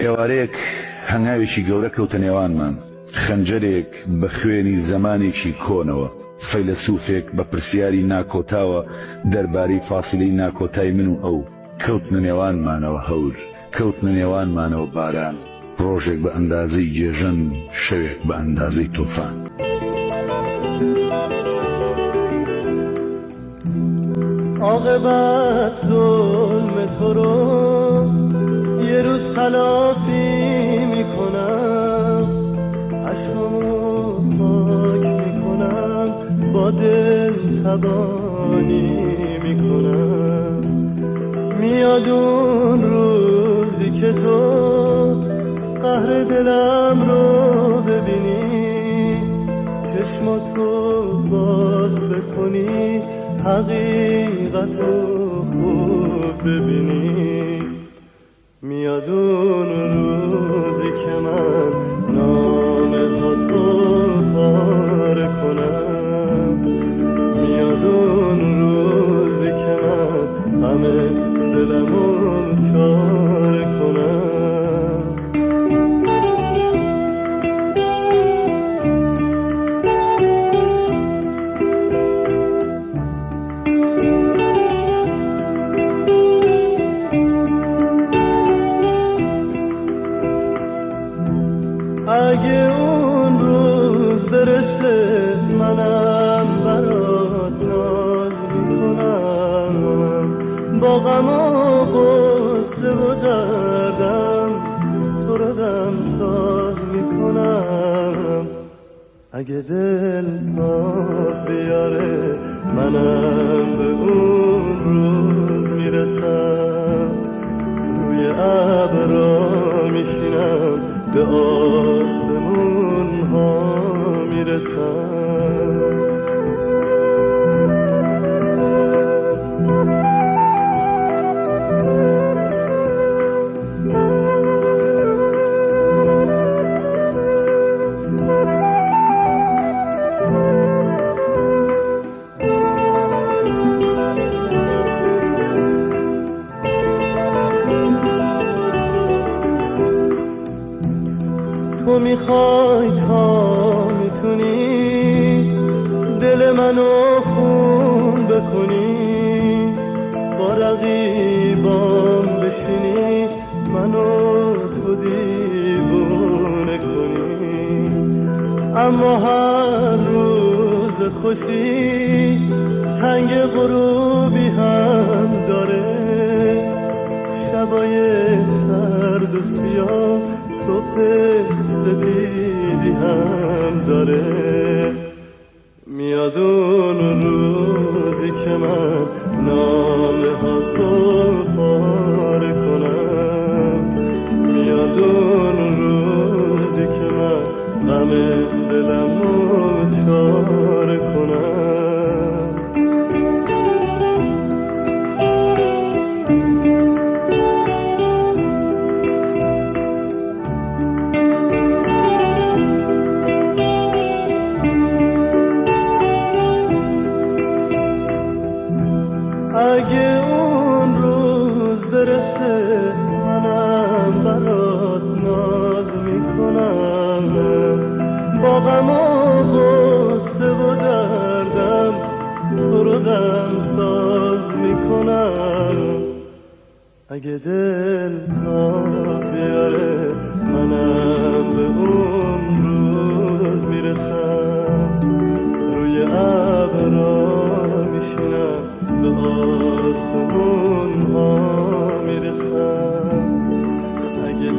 ئێوارەیەک هەنگاوێکی گەورە کەوتە نێوانمان، خەنجەرێک بە خوێنی زەمانێکی کۆنەوە، فەیلسوفێک بە پرسیاری ناکۆتاوە دەربارەی فاسیلەی ناکۆتای من و ئەو، کەوتنە نێوانمانەوە هەور، کەوتنە نێوانمانەوە باران، ڕۆژێک بە ئەندازەی جێژن، شەوێک بە ئەندازەی تۆفان. عاقبت ظلم تو رو یه روز تلافی میکنم، عشقامو پاک میکنم، با دل تبانی میکنم. میاد اون روزی که تو قهر دلم رو ببینی، چشماتو باز بکنی، حقیقتو خوب ببینی. میاد اون روزی که من نامه‌هاتو پاره کنم، میاد اون روزی که من غم دلمو چاره کنم. اگه اون روز برسه منم برات ناز میکنم، با غم و غصه و دردم تو رو دم ساز میکنم. اگه دل تاب بیاره منم به اون روز میرسم، روی ابرا میشینم، به آسمون ها میرسم. تو میخوای تا میتونی دل منو خون بکنی، با رقیبام بشینی، منو تو دیوونه کنی. اما هر روز خوشی تنگ غروبی هم داره، شبای سرد و سیاه صبح سفیدی هم داره. میاد اون روزی که من نامه‌هاتو پاره کنم، میاد اون روزی که من غم دلمو چاره کنم. اگه اون روز برسه منم برات ناز میکنم، با غم و غصه و دردم تو رو دم ساز میکنم. اگه دل تاب بیاره منم به اون روز میرسم، روی ابرا میشینم، به آسمون ها میرسم. اگه